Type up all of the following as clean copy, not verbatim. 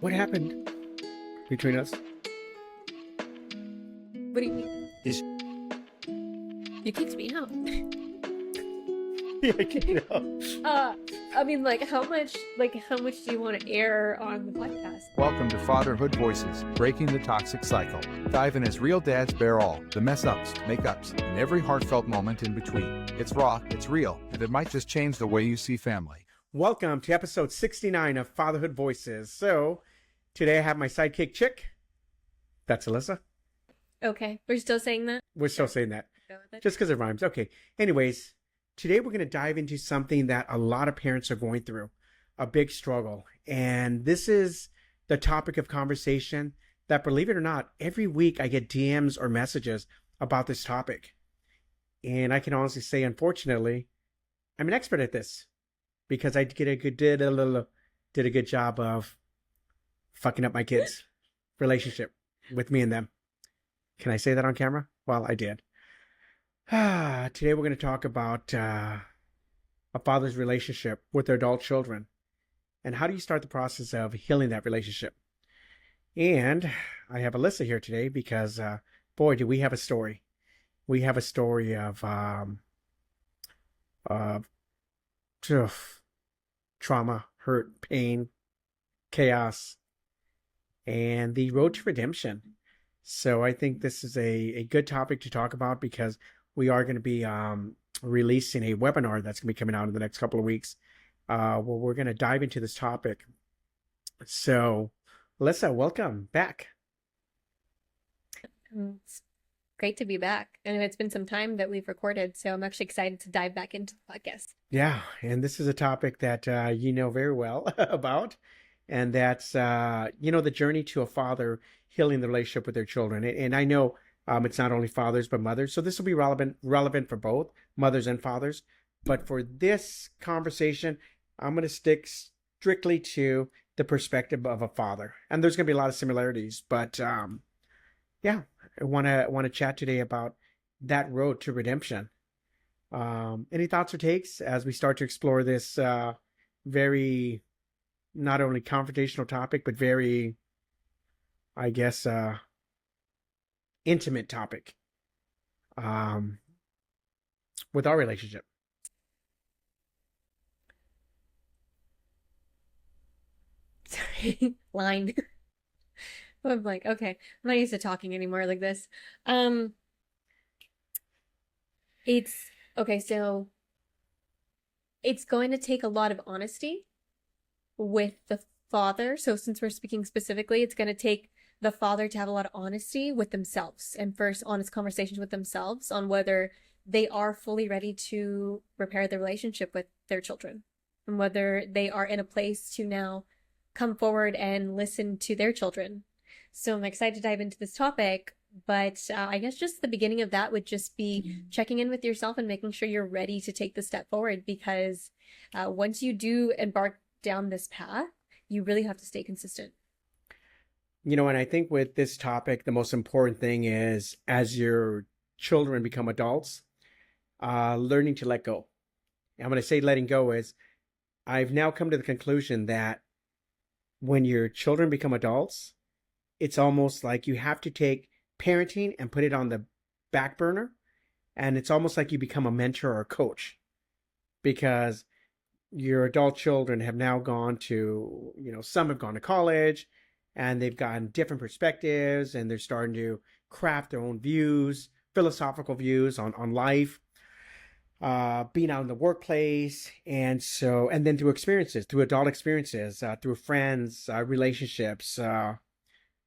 What happened between us? What do you mean? Is You kicked me out. yeah, you know. I mean, how much do you want to air on the podcast? Welcome to Fatherhood Voices, breaking the toxic cycle. Dive in as real dads bear all, the mess ups, makeups, and every heartfelt moment in between. It's raw, it's real, and it might just change the way you see family. Welcome to episode 69 of Fatherhood Voices. So today I have my sidekick chick. That's Alyssa. Okay, we're still saying that? We're still saying that Go with it? just because it rhymes. Okay. Anyways, today we're going to dive into something that a lot of parents are going through, a big struggle. And this is the topic of conversation that, believe it or not, every week I get DMs or messages about this topic. And I can honestly say, unfortunately, I'm an expert at this because I did a good job of fucking up my kids' relationship with me and them. Can I say that on camera? Well, I did. Today we're going to talk about a father's relationship with their adult children and how do you start the process of healing that relationship. And I have Alyssa here today because, boy, do we have a story. We have a story of trauma, hurt, pain, chaos, and the road to redemption. So I think this is a good topic to talk about because we are going to be releasing a webinar that's going to be coming out in the next couple of weeks where we're going to dive into this topic. So, Alyssa, welcome back. It's great to be back. I know it's been some time that we've recorded, so I'm actually excited to dive back into the podcast. Yeah, and this is a topic that you know very well about, and that's, the journey to a father healing the relationship with their children. And I know it's not only fathers, but mothers. So this will be relevant for both mothers and fathers. But for this conversation, I'm going to stick strictly to the perspective of a father. And there's going to be a lot of similarities. But yeah, I want to chat today about that road to redemption. Any thoughts or takes as we start to explore this very not only confrontational topic, but very, I guess, intimate topic with our relationship. Sorry, line. I'm like, okay, I'm not used to talking anymore like this. It's okay, so it's going to take a lot of honesty with the father. So since we're speaking specifically, it's going to take the father to have a lot of honesty with themselves and first honest conversations with themselves on whether they are fully ready to repair the relationship with their children and whether they are in a place to now come forward and listen to their children. So I'm excited to dive into this topic, but I guess just the beginning of that would just be checking in with yourself and making sure you're ready to take the step forward, because once you do embark down this path, you really have to stay consistent. And I think with this topic, the most important thing is as your children become adults, learning to let go. And when I say letting go is, I've now come to the conclusion that when your children become adults, it's almost like you have to take parenting and put it on the back burner. And it's almost like you become a mentor or a coach because your adult children have now gone to, some have gone to college and they've gotten different perspectives and they're starting to craft their own views, philosophical views on life, being out in the workplace. And then through adult experiences, through friends, relationships,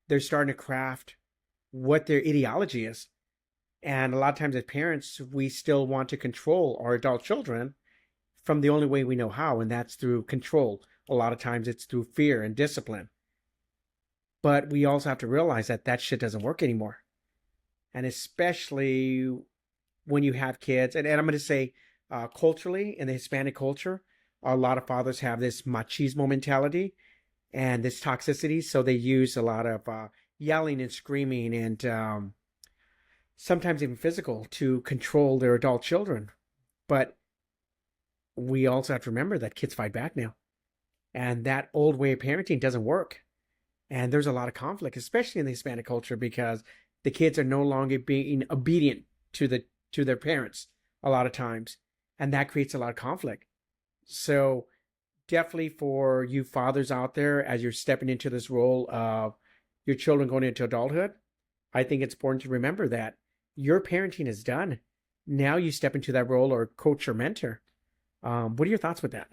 they're starting to craft what their ideology is. And a lot of times as parents, we still want to control our adult children from the only way we know how, and that's through control. A lot of times it's through fear and discipline. But we also have to realize that shit doesn't work anymore. And especially when you have kids, and I'm going to say culturally, in the Hispanic culture, a lot of fathers have this machismo mentality and this toxicity. So they use a lot of yelling and screaming and sometimes even physical to control their adult children. But we also have to remember that kids fight back now. And that old way of parenting doesn't work. And there's a lot of conflict, especially in the Hispanic culture, because the kids are no longer being obedient to their parents a lot of times, and that creates a lot of conflict. So definitely for you fathers out there, as you're stepping into this role of your children going into adulthood, I think it's important to remember that your parenting is done. Now you step into that role or coach or mentor. What are your thoughts with that?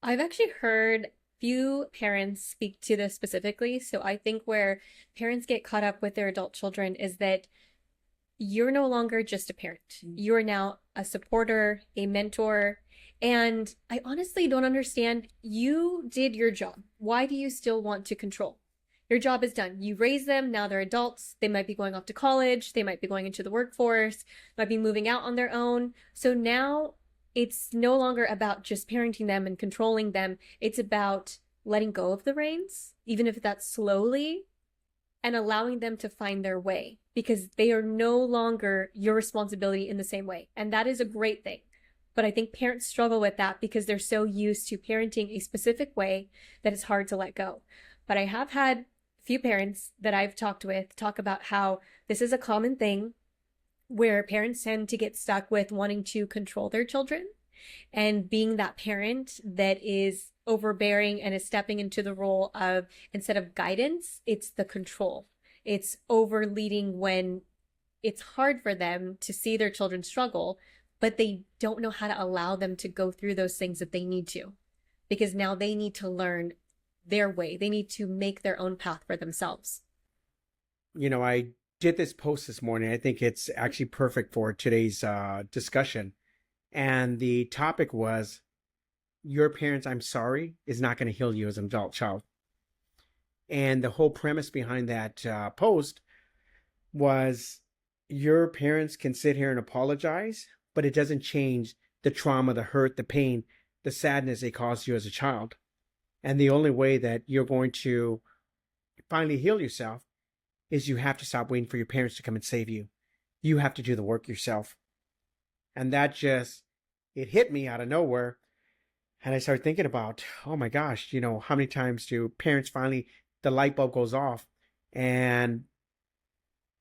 I've actually heard few parents speak to this specifically. So I think where parents get caught up with their adult children is that you're no longer just a parent. You're now a supporter, a mentor. And I honestly don't understand. You did your job. Why do you still want to control? Your job is done. You raised them. Now they're adults. They might be going off to college. They might be going into the workforce, might be moving out on their own. So now it's no longer about just parenting them and controlling them. It's about letting go of the reins, even if that's slowly, and allowing them to find their way because they are no longer your responsibility in the same way. And that is a great thing. But I think parents struggle with that because they're so used to parenting a specific way that it's hard to let go. But I have had a few parents that I've talked with talk about how this is a common thing where parents tend to get stuck with wanting to control their children and being that parent that is overbearing and is stepping into the role of, instead of guidance, it's the control. It's over leading when it's hard for them to see their children struggle, but they don't know how to allow them to go through those things that they need to, because now they need to learn their way. They need to make their own path for themselves. I did this post this morning. I think it's actually perfect for today's discussion. And the topic was, your parents, I'm sorry, is not going to heal you as an adult child. And the whole premise behind that post was, your parents can sit here and apologize, but it doesn't change the trauma, the hurt, the pain, the sadness they caused you as a child. And the only way that you're going to finally heal yourself is you have to stop waiting for your parents to come and save you. You have to do the work yourself. And that just, it hit me out of nowhere. And I started thinking about, oh my gosh, how many times do parents finally, the light bulb goes off and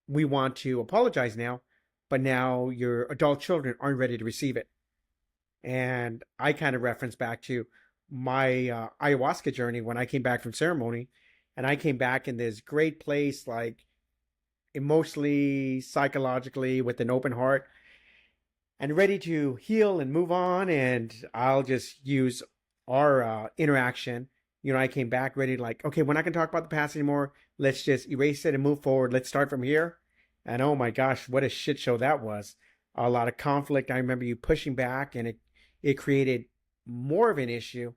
we want to apologize now, but now your adult children aren't ready to receive it. And I kind of reference back to my ayahuasca journey when I came back from ceremony, and I came back in this great place, like emotionally, psychologically, with an open heart and ready to heal and move on. And I'll just use our interaction. I came back ready to okay, we're not going to talk about the past anymore. Let's just erase it and move forward. Let's start from here. And oh my gosh, what a shit show that was. A lot of conflict. I remember you pushing back, and it created more of an issue.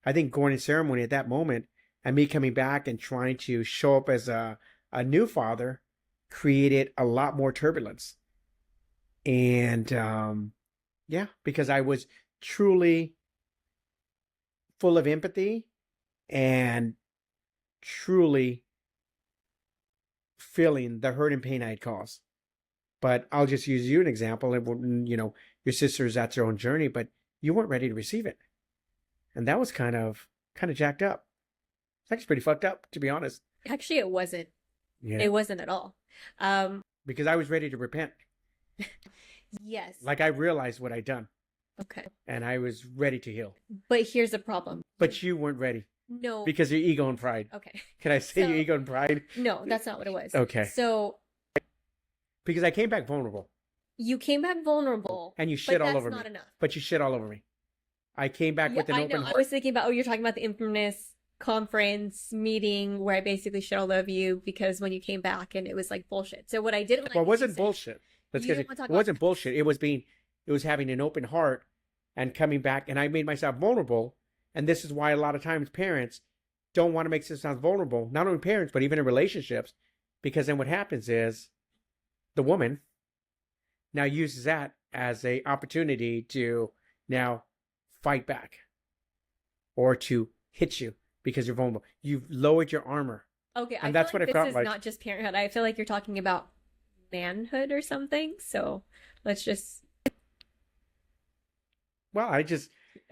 I think going to ceremony at that moment and me coming back and trying to show up as a new father created a lot more turbulence. And because I was truly full of empathy and truly feeling the hurt and pain I had caused. But I'll just use you an example. And your sister's, that's her own journey, but you weren't ready to receive it. And that was kind of jacked up. It's actually pretty fucked up, to be honest. Actually, it wasn't. Yeah. It wasn't at all. Because I was ready to repent. Yes. I realized what I'd done. Okay. And I was ready to heal. But here's the problem. But you weren't ready. No. Because your ego and pride. Okay. Can I say your ego and pride? No, that's not what it was. Okay. So. Because I came back vulnerable. You came back vulnerable. And you shit all over me. But that's not enough. But you shit all over me. I came back with an open heart. I was thinking about, you're talking about the infamous conference meeting where I basically shit all over you because when you came back and it was bullshit. So what I didn't like. Well, it wasn't bullshit. It wasn't bullshit. It was having an open heart and coming back, and I made myself vulnerable. And this is why a lot of times parents don't want to make themselves vulnerable. Not only parents, but even in relationships, because then what happens is the woman now uses that as a opportunity to now fight back or to hit you because you're vulnerable. You've lowered your armor. Okay, and that's what it felt like. This is not just parenthood. I feel like you're talking about manhood or something. So let's just. Well,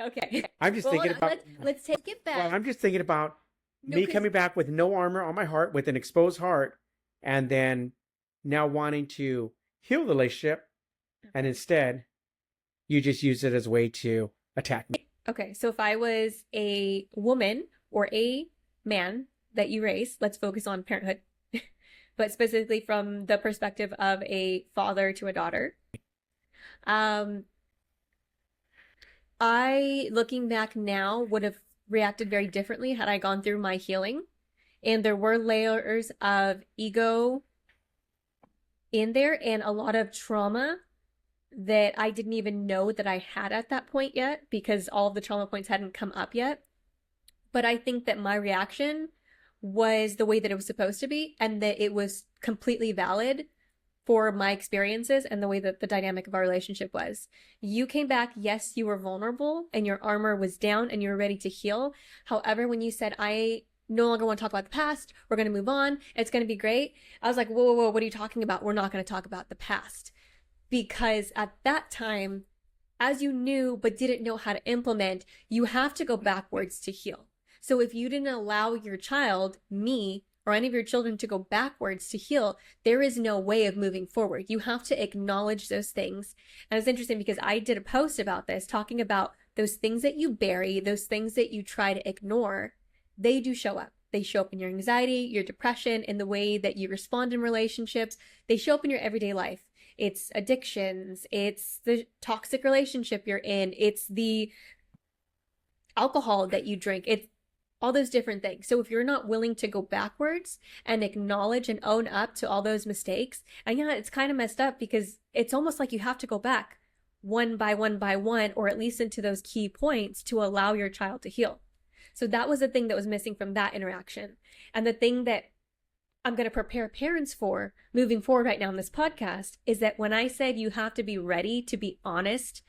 Okay. I'm just thinking about. Let's take it back. Well, I'm just thinking about No, Me because coming back with no armor on my heart, with an exposed heart, and then now wanting to heal the relationship, and instead you just use it as a way to attack me. okay, so if I was a woman or a man that you raise, let's focus on parenthood, but specifically from the perspective of a father to a daughter. Um, I, looking back now, would have reacted very differently had I gone through my healing. And there were layers of ego in there and a lot of trauma that I didn't even know that I had at that point yet because all of the trauma points hadn't come up yet. But I think that my reaction was the way that it was supposed to be and that it was completely valid for my experiences and the way that the dynamic of our relationship was. You came back, yes, you were vulnerable and your armor was down and you were ready to heal. However, when you said, I no longer want to talk about the past, we're going to move on, it's going to be great, I was like, whoa, whoa, whoa, what are you talking about? We're not going to talk about the past. Because at that time, as you knew but didn't know how to implement, you have to go backwards to heal. So if you didn't allow your child, me, or any of your children to go backwards to heal, there is no way of moving forward. You have to acknowledge those things. And it's interesting because I did a post about this, talking about those things that you bury, those things that you try to ignore, they do show up. They show up in your anxiety, your depression, in the way that you respond in relationships. They show up in your everyday life. It's addictions, it's the toxic relationship you're in, it's the alcohol that you drink, it's all those different things. So if you're not willing to go backwards and acknowledge and own up to all those mistakes, and yeah, it's kind of messed up because it's almost like you have to go back one by one by one, or at least into those key points to allow your child to heal. So that was the thing that was missing from that interaction. And the thing that I'm going to prepare parents for moving forward right now in this podcast is that when I said you have to be ready to be honest,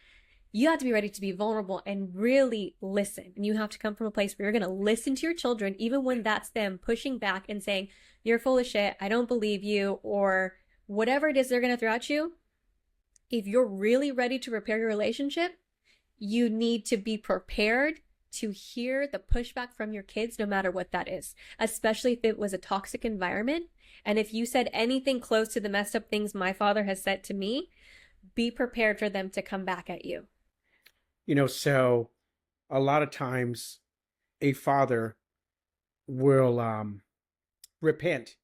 you have to be ready to be vulnerable and really listen. And you have to come from a place where you're going to listen to your children, even when that's them pushing back and saying, you're full of shit, I don't believe you, or whatever it is they're going to throw at you. If you're really ready to repair your relationship, you need to be prepared to hear the pushback from your kids, no matter what that is, especially if it was a toxic environment. And if you said anything close to the messed up things my father has said to me, be prepared for them to come back at you. So a lot of times a father will repent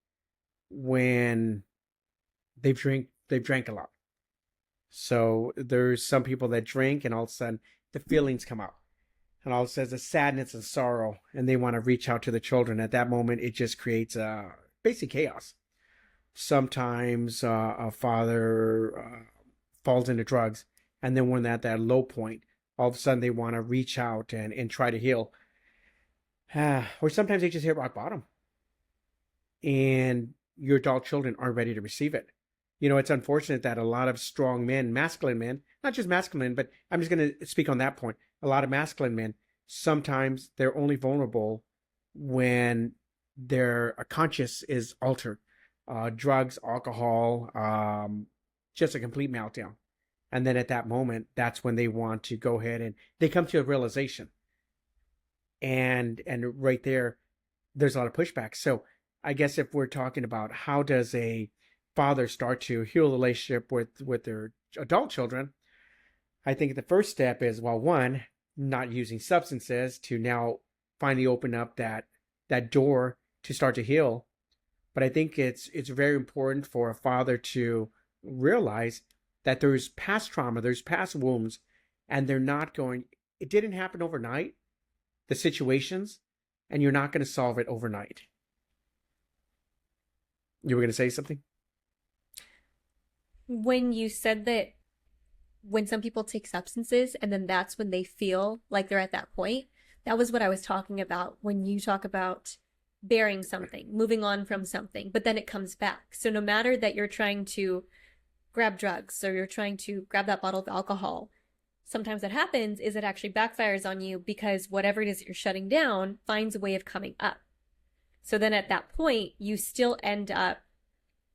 when they've drank a lot. So there's some people that drink and all of a sudden the feelings come out. And all it says is sadness and sorrow, and they want to reach out to the children. At that moment, it just creates basic chaos. Sometimes a father falls into drugs, and then when they're at that low point, all of a sudden they want to reach out and try to heal. Or sometimes they just hit rock bottom, and your adult children aren't ready to receive it. It's unfortunate that a lot of strong men, masculine men, not just masculine, but I'm just going to speak on that point. A lot of masculine men, sometimes they're only vulnerable when their conscience is altered. Drugs, alcohol, just a complete meltdown. And then at that moment, that's when they want to go ahead and they come to a realization. And right there's a lot of pushback. So I guess if we're talking about how does a father start to heal the relationship with their adult children, I think the first step is, well, one, not using substances to now finally open up that door to start to heal. But I think it's very important for a father to realize that there's past trauma, there's past wounds, and it didn't happen overnight, the situations, and you're not going to solve it overnight. You were going to say something? When you said that when some people take substances and then that's when they feel like they're at that point, that was what I was talking about when you talk about bearing something, moving on from something, but then it comes back. So no matter that you're trying to grab drugs or you're trying to grab that bottle of alcohol, sometimes what happens is it actually backfires on you because whatever it is that you're shutting down finds a way of coming up. So then at that point, you still end up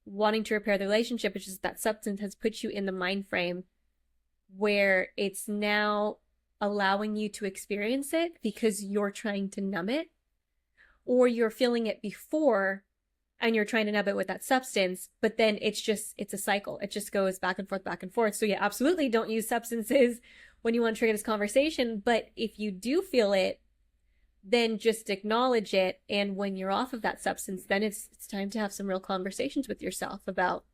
wanting to repair the relationship, which is that substance has put you in the mind frame where it's now allowing you to experience it because you're trying to numb it, or you're feeling it before and you're trying to nub it with that substance, but then it's a cycle. It just goes back and forth, back and forth. So yeah, absolutely don't use substances when you want to trigger this conversation. But if you do feel it, then just acknowledge it. And when you're off of that substance, then it's time to have some real conversations with yourself about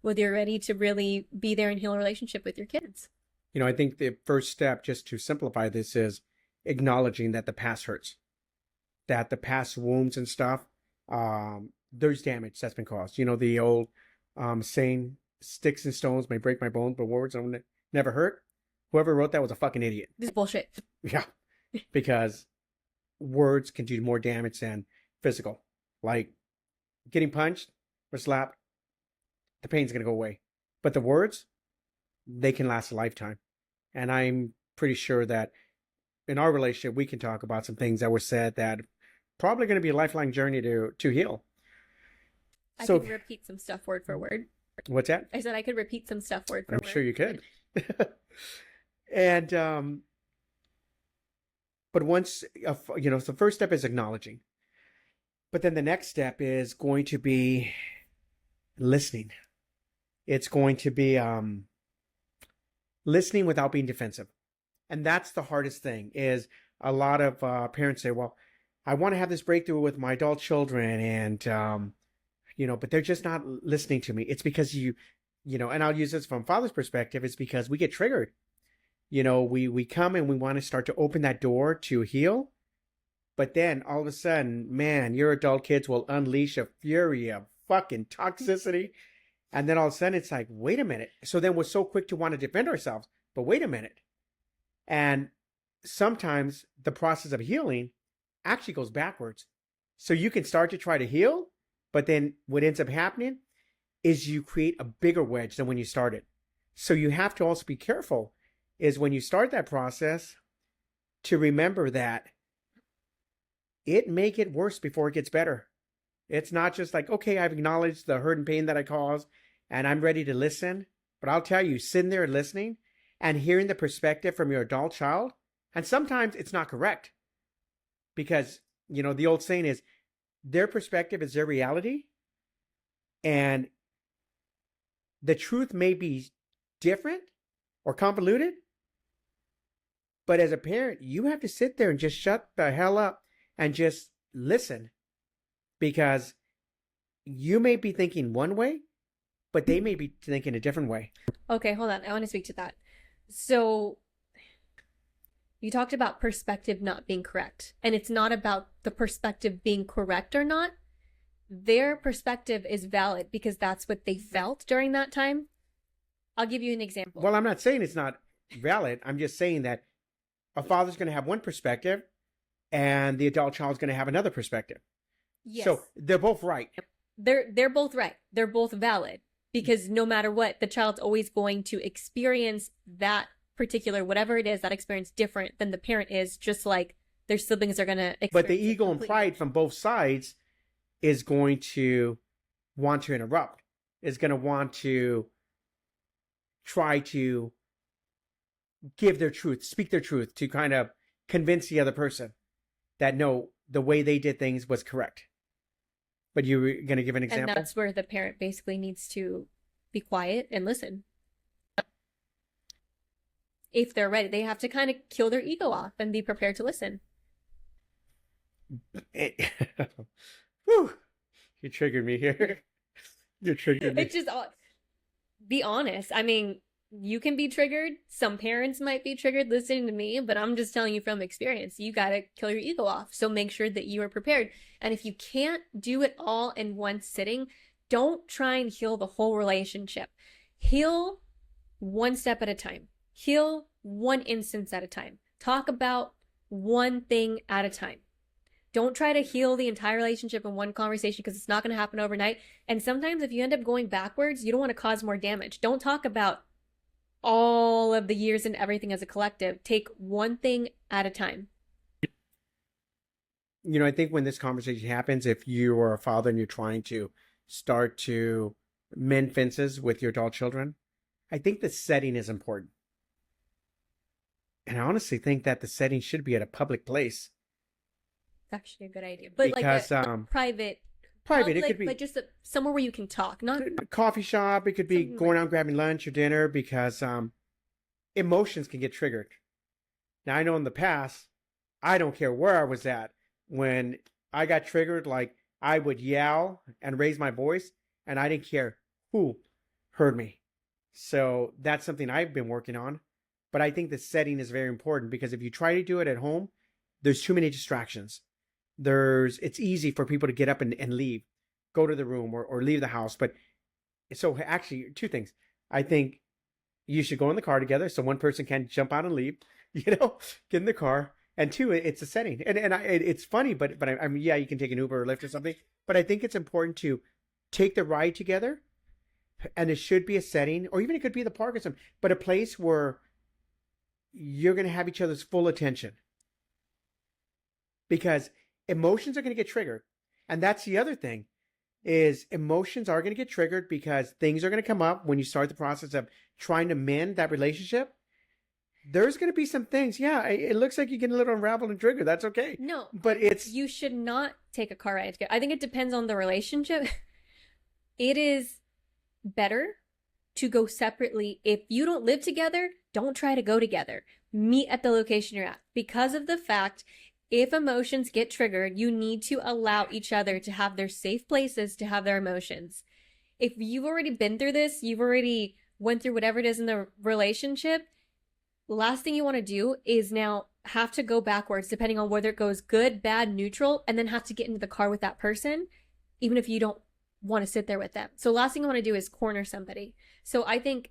whether you're ready to really be there and heal a relationship with your kids. I think the first step, just to simplify this, is acknowledging that the past hurts, that the past wounds and stuff, there's damage that's been caused. The old saying, sticks and stones may break my bones, but words don't never hurt. Whoever wrote that was a fucking idiot. This is bullshit. Yeah, because words can do more damage than physical. Like getting punched or slapped, the pain's going to go away. But the words, they can last a lifetime. And I'm pretty sure that in our relationship, we can talk about some things that were said that probably going to be a lifelong journey to heal. I could repeat some stuff word for word. What's that? I said I could repeat some stuff word for word. I'm sure you could. And, but once, the first step is acknowledging. But then the next step is going to be listening. It's going to be listening without being defensive. And that's the hardest thing, is a lot of parents say, well, I want to have this breakthrough with my adult children, and, but they're just not listening to me. It's because and I'll use this from father's perspective, it's because we get triggered. We come and we want to start to open that door to heal. But then all of a sudden, man, your adult kids will unleash a fury of fucking toxicity. And then all of a sudden it's like, wait a minute. So then we're so quick to want to defend ourselves. But wait a minute. And sometimes the process of healing actually goes backwards. So you can start to try to heal, but then what ends up happening is you create a bigger wedge than when you started. So you have to also be careful, is when you start that process, to remember that it may get worse before it gets better. It's not just like, okay, I've acknowledged the hurt and pain that I caused and I'm ready to listen. But I'll tell you, sitting there listening and hearing the perspective from your adult child, and sometimes it's not correct. Because, the old saying is, their perspective is their reality. And the truth may be different or convoluted. But as a parent, you have to sit there and just shut the hell up and just listen. Because you may be thinking one way, but they may be thinking a different way. Okay, hold on. I want to speak to that. So you talked about perspective not being correct. And it's not about the perspective being correct or not. Their perspective is valid because that's what they felt during that time. I'll give you an example. Well, I'm not saying it's not valid. I'm just saying that a father's going to have one perspective and the adult child's going to have another perspective. Yes. So they're both right. They're both right. They're both valid, because no matter what, the child's always going to experience that particular, whatever it is, that experience different than the parent is, just like their siblings are going to experience. But the ego and pride from both sides is going to want to interrupt, is going to want to try to give their truth, speak their truth, to kind of convince the other person that no, the way they did things was correct. But you were going to give an example? And that's where the parent basically needs to be quiet and listen. If they're ready, they have to kind of kill their ego off and be prepared to listen. Whew. You triggered me here. You triggered me. It's just, be honest. I mean, you can be triggered. Some parents might be triggered listening to me, but I'm just telling you from experience, you got to kill your ego off. So make sure that you are prepared. And if you can't do it all in one sitting, don't try and heal the whole relationship. Heal one step at a time. Heal one instance at a time. Talk about one thing at a time. Don't try to heal the entire relationship in one conversation, because it's not going to happen overnight. And sometimes if you end up going backwards, you don't want to cause more damage. Don't talk about all of the years and everything as a collective. Take one thing at a time. I think when this conversation happens, if you are a father and you're trying to start to mend fences with your adult children, I think the setting is important. And I honestly think that the setting should be at a public place. actually a good idea. But like because a private, private, it public, could be but just somewhere where you can talk, not a coffee shop, it could be something going like out grabbing lunch or dinner, because emotions can get triggered. Now, I know in the past, I don't care where I was at, when I got triggered, like I would yell and raise my voice, and I didn't care who heard me. So that's something I've been working on. But I think the setting is very important, because if you try to do it at home, there's too many distractions. It's easy for people to get up and leave, go to the room, or leave the house. But so actually, two things. I think you should go in the car together, so one person can jump out and leave, get in the car. And two, it's a setting. It's funny, but I mean, yeah, you can take an Uber or Lyft or something. But I think it's important to take the ride together, and it should be a setting, or even it could be the park or something, but a place where you're going to have each other's full attention, because emotions are going to get triggered. And that's the other thing, is emotions are going to get triggered because things are going to come up when you start the process of trying to mend that relationship. There's going to be some things. Yeah, it looks like you're getting a little unraveled and triggered. That's okay. no. But You should not take a car ride together. I think it depends on the relationship. It is better to go separately. If you don't live together, don't try to go together. Meet at the location you're at. Because of the fact, if emotions get triggered, you need to allow each other to have their safe places to have their emotions. If you've already been through this, you've already went through whatever it is in the relationship, the last thing you want to do is now have to go backwards, depending on whether it goes good, bad, neutral, and then have to get into the car with that person, even if you don't want to sit there with them. So last thing I want to do is corner somebody. So I think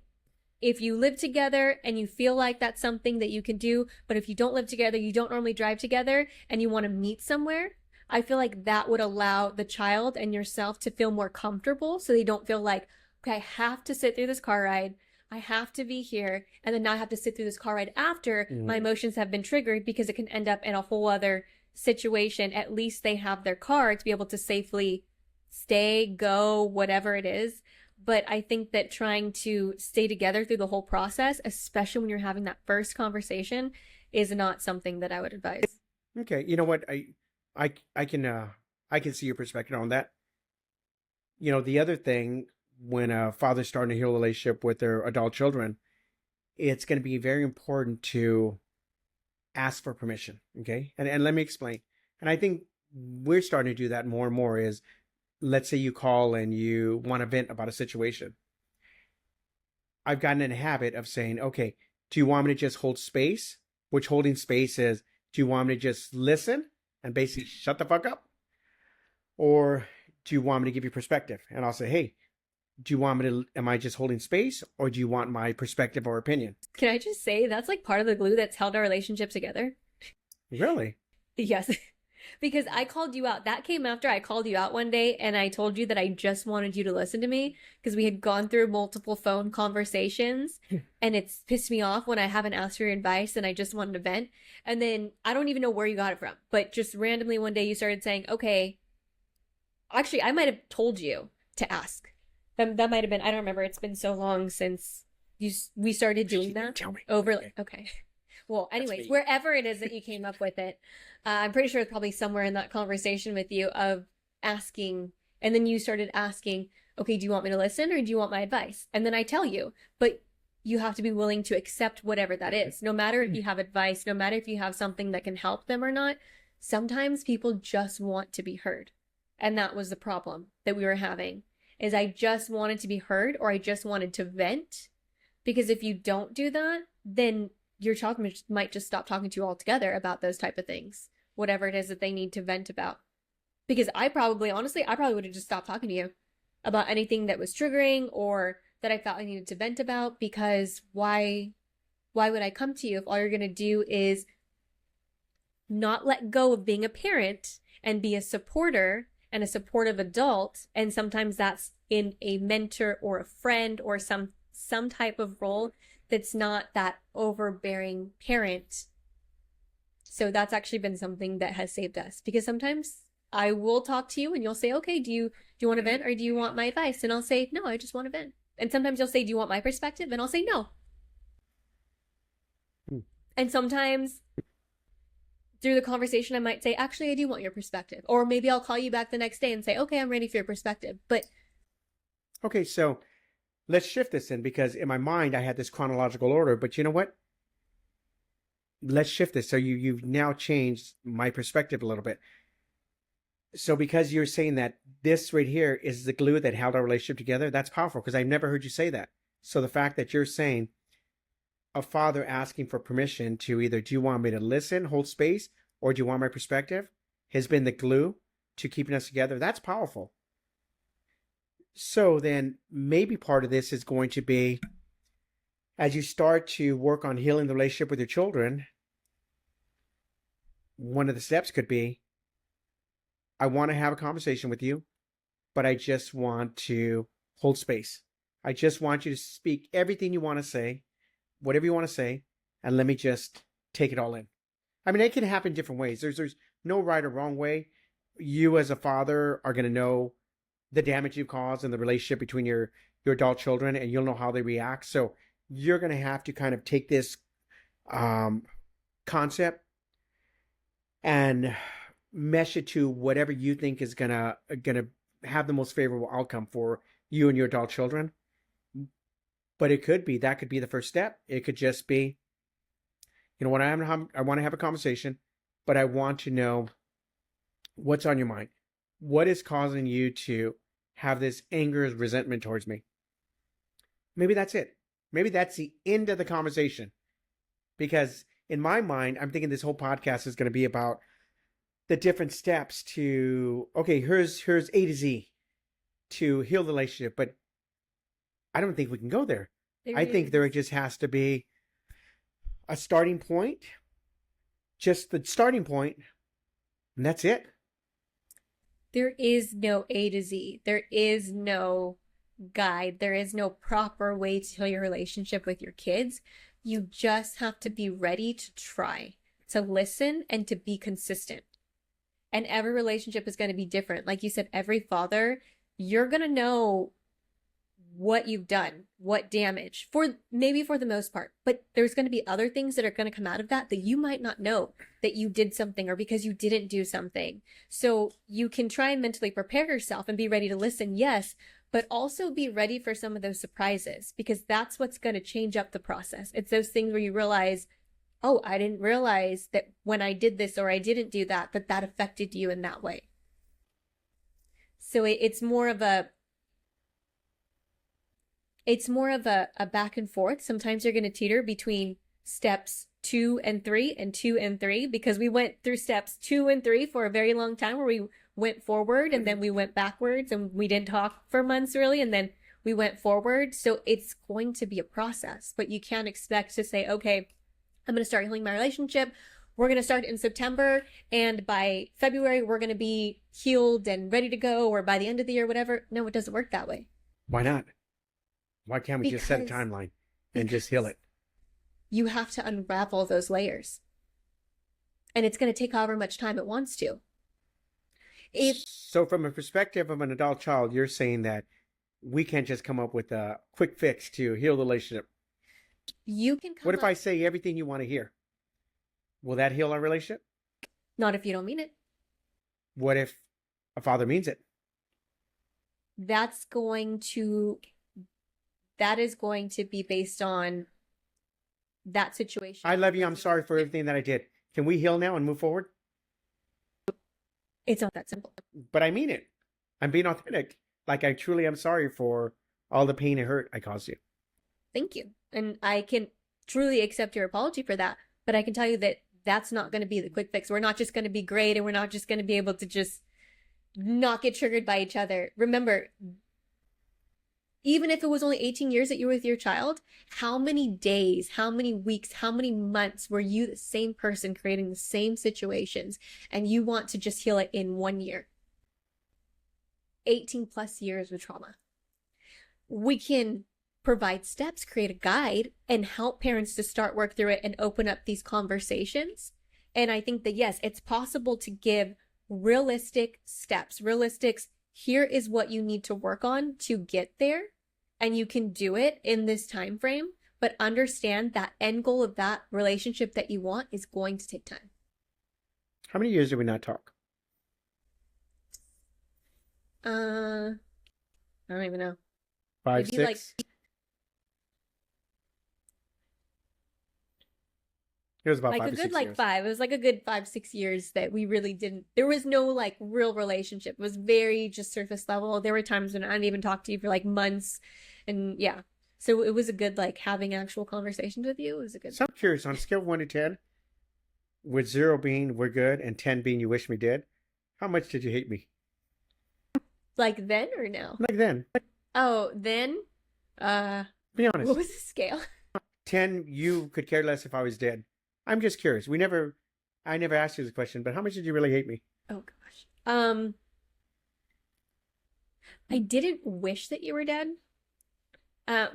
if you live together and you feel like that's something that you can do, but if you don't live together, you don't normally drive together, and you want to meet somewhere, I feel like that would allow the child and yourself to feel more comfortable, so they don't feel like, okay, I have to sit through this car ride, I have to be here, and then now I have to sit through this car ride after my emotions have been triggered, because it can end up in a whole other situation. At least they have their car to be able to safely stay, go, whatever it is. But I think that trying to stay together through the whole process, especially when you're having that first conversation, is not something that I would advise. okay. You know what? I can see your perspective on that. The other thing, when a father's starting to heal a relationship with their adult children, it's going to be very important to ask for permission. Okay. And let me explain. And I think we're starting to do that more and more. Is, let's say you call and you want to vent about a situation. I've gotten in a habit of saying, okay, do you want me to just hold space? Which holding space is, do you want me to just listen and basically shut the fuck up? Or do you want me to give you perspective? And I'll say, hey, do you want me to, am I just holding space, or do you want my perspective or opinion? Can I just say that's like part of the glue that's held our relationship together? Really? Yes. Because I called you out. That came after I called you out one day and I told you that I just wanted you to listen to me, because we had gone through multiple phone conversations and it's pissed me off when I haven't asked for your advice and I just wanted to vent. And then I don't even know where you got it from, but just randomly one day you started saying, okay, actually, I might have told you to ask. That might have been, I don't remember. It's been so long since we started doing that. Tell me. Okay. Well, anyways, wherever it is that you came up with it, I'm pretty sure it's probably somewhere in that conversation with you of asking, and then you started asking, okay, do you want me to listen or do you want my advice? And then I tell you, but you have to be willing to accept whatever that is. No matter if you have advice, no matter if you have something that can help them or not, sometimes people just want to be heard. And that was the problem that we were having, is I just wanted to be heard, or I just wanted to vent. Because if you don't do that, then your child might just stop talking to you altogether about those type of things, whatever it is that they need to vent about. Because honestly, I probably would have just stopped talking to you about anything that was triggering or that I felt I needed to vent about, because why would I come to you if all you're going to do is not let go of being a parent and be a supporter and a supportive adult? And sometimes that's in a mentor or a friend or some type of role that's not that overbearing parent. So that's actually been something that has saved us, because sometimes I will talk to you and you'll say, okay, do you want to vent or do you want my advice? And I'll say, no, I just want to vent. And sometimes you'll say, do you want my perspective? And I'll say, no. And sometimes through the conversation, I might say, actually, I do want your perspective. Or maybe I'll call you back the next day and say, okay, I'm ready for your perspective. But Okay, so let's shift this in because in my mind I had this chronological order, but you know what? Let's shift this. So you've now changed my perspective a little bit. So because you're saying that this right here is the glue that held our relationship together, that's powerful because I've never heard you say that. So the fact that you're saying a father asking for permission to either do you want me to listen, hold space, or do you want my perspective has been the glue to keeping us together. That's powerful. So then maybe part of this is going to be as you start to work on healing the relationship with your children, one of the steps could be I want to have a conversation with you, but I just want to hold space. I just want you to speak everything you want to say, whatever you want to say, and let me just take it all in. I mean, it can happen different ways. There's no right or wrong way. You as a father are going to know the damage you've caused in the relationship between your adult children, and you'll know how they react. So you're going to have to kind of take this concept and mesh it to whatever you think is gonna have the most favorable outcome for you and your adult children. But it could be that could be the first step. It could just be, you know what, I want to have a conversation, but I want to know what's on your mind. What is causing you to have this anger, resentment towards me? Maybe that's it. Maybe that's the end of the conversation. Because in my mind, I'm thinking this whole podcast is going to be about the different steps to, okay, here's A to Z to heal the relationship. But I don't think we can go there. I think there just has to be a starting point, just the starting point, and that's it. there is no A to Z. There is no guide. There is no proper way to heal your relationship with your kids. You just have to be ready to try, to listen, and to be consistent. And every relationship is going to be different. Like you said, every father, you're going to know what you've done, what damage, maybe for the most part. But there's going to be other things that are going to come out of that you might not know that you did something or because you didn't do something. So you can try and mentally prepare yourself and be ready to listen, yes, but also be ready for some of those surprises, because that's what's going to change up the process. It's those things where you realize, oh, I didn't realize that when I did this or I didn't do that, that affected you in that way. So it's more of a back and forth. Sometimes you're going to teeter between steps 2 and 3 and 2 and 3, because we went through steps 2 and 3 for a very long time where we went forward and then we went backwards and we didn't talk for months really, and then we went forward. So it's going to be a process, but you can't expect to say, okay, I'm going to start healing my relationship. We're going to start in September, and by February, we're going to be healed and ready to go, or by the end of the year, whatever. No, it doesn't work that way. Why not? Why can't we just set a timeline and just heal it? You have to unravel those layers. And it's going to take however much time it wants to. So from a perspective of an adult child, you're saying that we can't just come up with a quick fix to heal the relationship. You can come What if I say everything you want to hear? Will that heal our relationship? Not if you don't mean it. What if a father means it? That is going to be based on that situation. I love you. I'm sorry for everything that I did. Can we heal now and move forward? It's not that simple. But I mean it. I'm being authentic. Like I truly am sorry for all the pain and hurt I caused you. Thank you. And I can truly accept your apology for that. But I can tell you that that's not going to be the quick fix. We're not just going to be great, and we're not just going to be able to just not get triggered by each other. Remember, even if it was only 18 years that you were with your child, how many days, how many weeks, how many months were you the same person creating the same situations, and you want to just heal it in 1 year? 18 plus years with trauma. We can provide steps, create a guide, and help parents to start work through it and open up these conversations. And I think that, yes, it's possible to give realistic steps, here is what you need to work on to get there, and you can do it in this time frame, but understand that end goal of that relationship that you want is going to take time. How many years did we not talk? Uh, I don't even know. Five, Maybe like 6? It was about like a five or good six like years. 5. It was like a good 5, 6 years that we really didn't. There was no like real relationship. It was very just surface level. There were times when I didn't even talk to you for like months, and yeah. So it was a good like having actual conversations with you. It was a good So I'm curious, on a scale of 1 to 10, with 0 being we're good and 10 being you wish me dead, how much did you hate me? like then or now. Like then, Oh, then, uh, be what honest. was the scale? 10, you could care less if I was dead. I'm just curious. I never asked you this question, but how much did you really hate me? Oh gosh. I didn't wish that you were dead.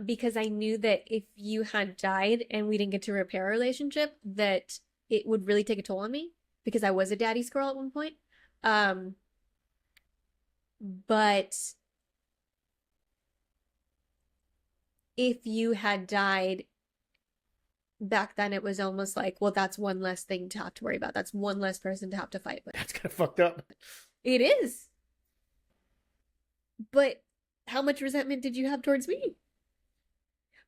Because I knew that if you had died and we didn't get to repair our relationship, that it would really take a toll on me because I was a daddy's girl at one point. Um, but if you had died back then, it was almost like, well, that's one less thing to have to worry about. That's one less person to have to fight with. That's kind of fucked up. It is. But how much resentment did you have towards me?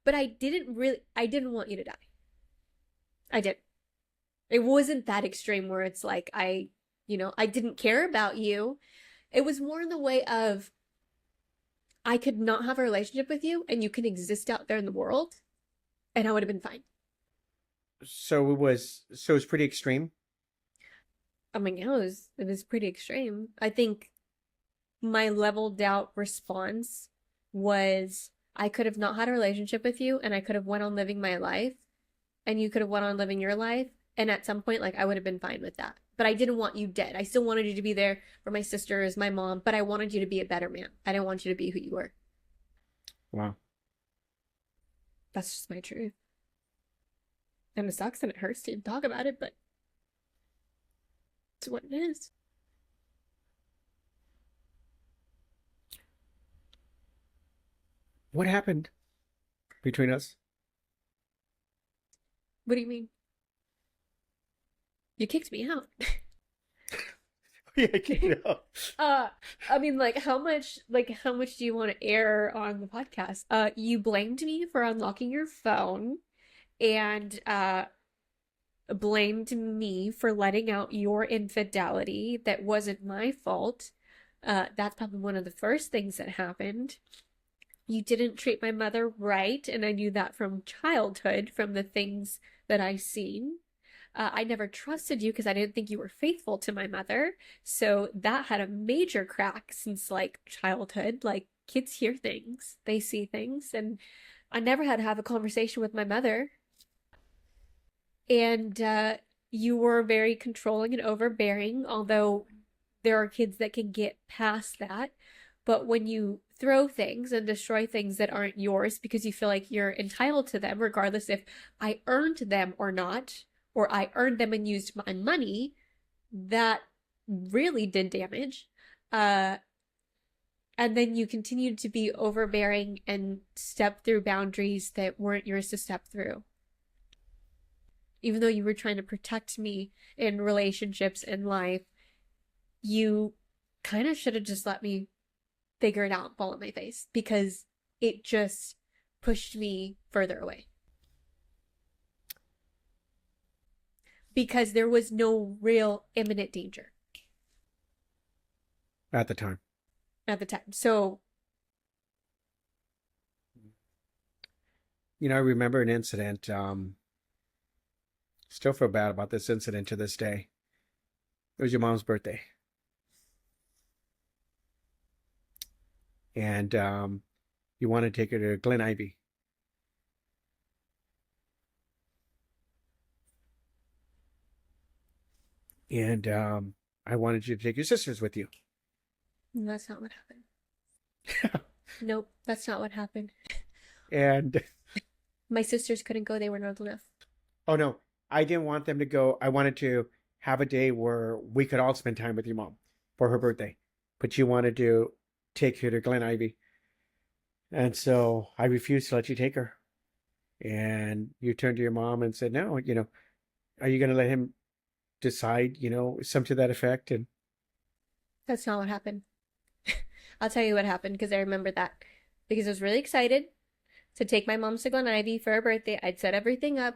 But I didn't want you to die. I did. It wasn't that extreme where it's like I didn't care about you. It was more in the way of I could not have a relationship with you and you can exist out there in the world and I would have been fine. So it was pretty extreme. I mean, it was pretty extreme. I think my leveled out response was I could have not had a relationship with you and I could have went on living my life and you could have went on living your life and at some point like I would have been fine with that. But I didn't want you dead. I still wanted you to be there for my sisters, my mom, but I wanted you to be a better man. I didn't want you to be who you were. Wow. That's just my truth. And it sucks and it hurts to even talk about it, but it's what it is. What happened between us? What do you mean? You kicked me out. Yeah, you know. I mean, how much do you want to air on the podcast? You blamed me for unlocking your phone and blamed me for letting out your infidelity that wasn't my fault. That's probably one of the first things that happened. You didn't treat my mother right, and I knew that from childhood, from the things that I seen. I never trusted you because I didn't think you were faithful to my mother. So that had a major crack since like childhood. Like kids hear things, they see things, and I never had to have a conversation with my mother. And you were very controlling and overbearing, although there are kids that can get past that. But when you throw things and destroy things that aren't yours because you feel like you're entitled to them, regardless if I earned them or not, or I earned them and used my money, that really did damage. Uh, and then you continued to be overbearing and step through boundaries that weren't yours to step through. Even though you were trying to protect me in relationships and life, you kind of should have just let me figure it out and fall on my face because it just pushed me further away. Because there was no real imminent danger At the time. at the time. So, I remember an incident. Still feel bad about this incident to this day. It was your mom's birthday. And you want to take her to Glen Ivy. And I wanted you to take your sisters with you. that's not what happened. Nope, that's not what happened. And, My sisters couldn't go, they were not old enough. oh no, I didn't want them to go. I wanted to have a day where we could all spend time with your mom for her birthday. But you wanted to take her to Glen Ivy. And so I refused to let you take her. And you turned to your mom and said, no, are you going to let him decide, some to that effect. And That's not what happened. I'll tell you what happened because I remember that. Because I was really excited to take my mom to Glen Ivy for her birthday. I'd set everything up.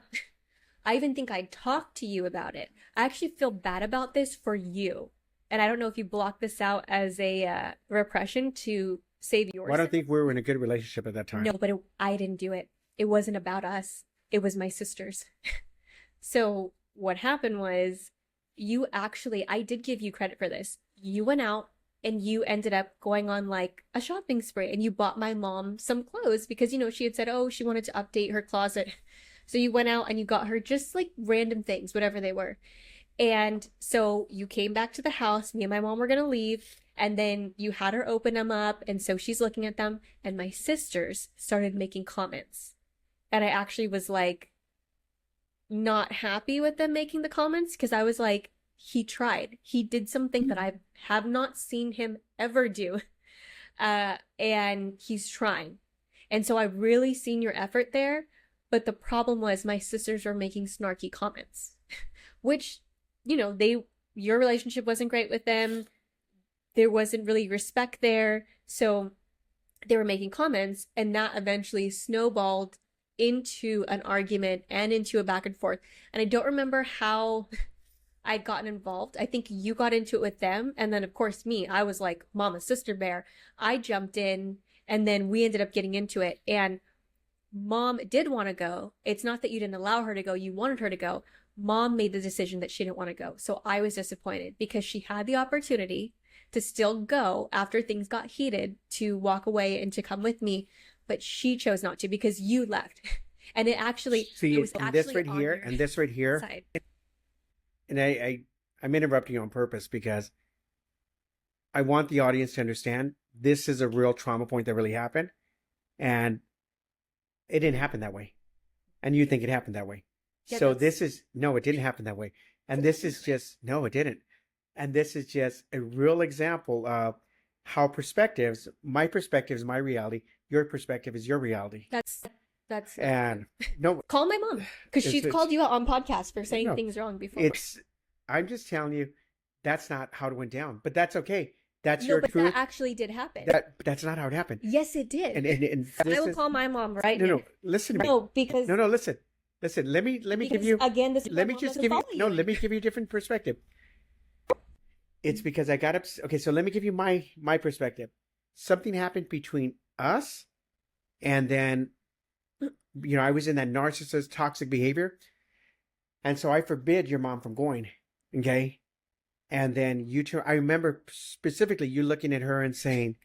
I even think I'd talked to you about it. I actually feel bad about this for you. And I don't know if you blocked this out as a repression to save yours. I don't think we were in a good relationship at that time. No, but I didn't do it. It wasn't about us. It was my sisters. So what happened was I did give you credit for this. You went out and you ended up going on like a shopping spree and you bought my mom some clothes because, she had said, oh, she wanted to update her closet. So you went out and you got her just like random things, whatever they were. And so you came back to the house. Me and my mom were going to leave. And then you had her open them up. And so she's looking at them. And my sisters started making comments. And I actually was like, not happy with them making the comments because I was like, he tried. He did something that I have not seen him ever do. And he's trying. And so I really seen your effort there. But the problem was my sisters were making snarky comments, which, your relationship wasn't great with them. There wasn't really respect there. So they were making comments and that eventually snowballed into an argument and into a back and forth. And I don't remember how I'd gotten involved. I think you got into it with them. And then of course me, I was like Mama Sister Bear. I jumped in and then we ended up getting into it. And Mom did want to go. It's not that you didn't allow her to go. You wanted her to go. Mom made the decision that she didn't want to go. So I was disappointed because she had the opportunity to still go after things got heated to walk away and to come with me. But she chose not to because you left. And it was and this right here and this right here. Side. And I'm interrupting you on purpose because I want the audience to understand this is a real trauma point that really happened. And it didn't happen that way. And you think it happened that way. Yeah, So no, it didn't happen that way. And this is just, no, it didn't. And this is just a real example of how my perspective is my reality. Your perspective is your reality. That's And no, call my mom because she's called you out on podcasts for saying no, things wrong before. I'm just telling you, that's not how it went down, but that's okay. That's No, your but truth. that actually did happen. That's not how it happened. Yes, it did. And I will call my mom right now. No, listen to me. No, because No, listen. Let me give you again. This let me just give you let me give you a different perspective. It's because I got up. Okay, so let me give you my perspective. Something happened between us, and then, I was in that narcissist toxic behavior, and so I forbid your mom from going. Okay, and then I remember specifically you looking at her and saying,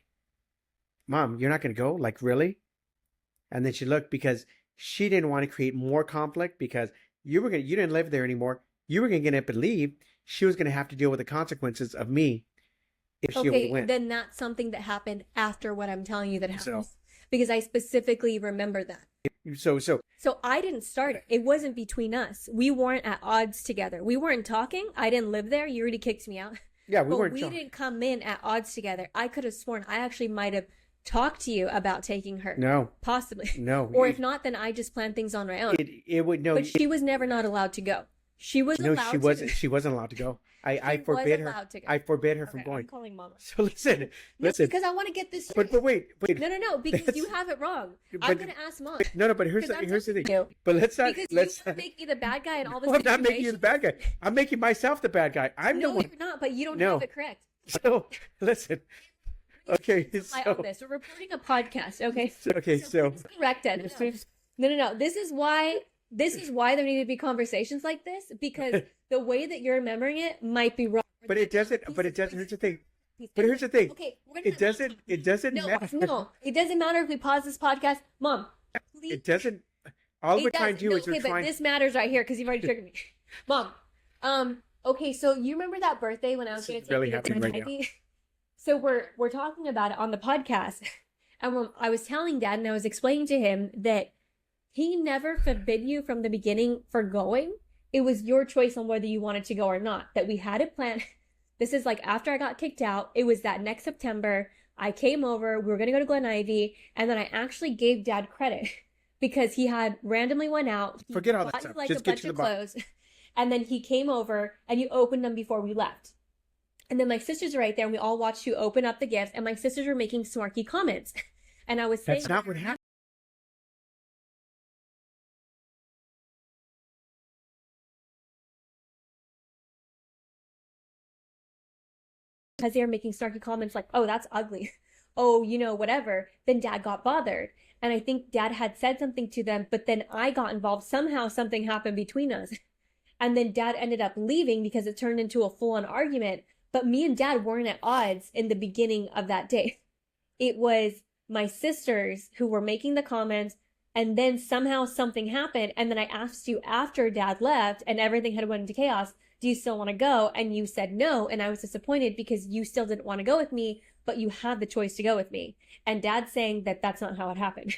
"Mom, you're not going to go? Like really?" And then she looked because she didn't want to create more conflict because you didn't live there anymore. You were going to get up and leave. She was going to have to deal with the consequences of me if she okay, went. then that's something that happened after what I'm telling you that happened. So- Because I specifically remember that. So So I didn't start it. It wasn't between us. We weren't at odds together. We weren't talking. I didn't live there. You already kicked me out. yeah, we But weren't. we talking. didn't come in at odds together. I could have sworn I actually might have talked to you about taking her. No, Possibly. no. Or if not, then I just planned things on my own. It would no. But she was never not allowed to go. She was No, allowed she to. wasn't. She wasn't allowed to go. I She forbid was her. allowed to go. I forbid her Okay, from I'm going. calling Mama. So listen. No, because I want to get this straight. But wait. No, because That's- you have it wrong. I'm but- going to ask Mom. No, but here's Because I'm the thing. telling you. But let's not. Because you Let's. want to make me the bad guy in all this. No, I'm not making you the bad guy. I'm making myself the bad guy. I'm the No, one. you're not, but you don't No. have it correct. So listen. Okay. I So own this. We're reporting a podcast, okay? okay. So please correct it. No. This is why there need to be conversations like this because the way that you're remembering it might be wrong. but it doesn't. Here's the thing. But here's the thing. Okay, we're It doesn't. It doesn't No, matter. no, it doesn't matter if we pause this podcast, Mom. Please. It doesn't. All we're It trying does. to do No, is we're okay, but trying. this matters right here because you've already triggered me, Mom. Okay, so you remember that birthday when I was This going is to take really you to happening right now. Ivy? So we're talking about it on the podcast, and when I was telling Dad and I was explaining to him that he never forbid you from the beginning for going. It was your choice on whether you wanted to go or not. That we had it planned. This is like after I got kicked out. It was that next September. I came over. We were going to go to Glen Ivy. And then I actually gave Dad credit because he had randomly went out. He Forget all bought that you, stuff. like Just a get bunch to the of bottom. clothes. And then he came over and you opened them before we left. And then my sisters are right there and we all watched you open up the gifts and my sisters were making snarky comments. And I was saying, That's not what happened. because they were making snarky comments like, oh, that's ugly. Oh, whatever. Then dad got bothered. And I think dad had said something to them, but then I got involved. Somehow something happened between us. And then dad ended up leaving because it turned into a full-on argument. But me and dad weren't at odds in the beginning of that day. It was my sisters who were making the comments, and then somehow something happened. And then I asked you after dad left and everything had went into chaos, do you still want to go? And you said no. And I was disappointed because you still didn't want to go with me, but you had the choice to go with me. And dad's saying that that's not how it happened.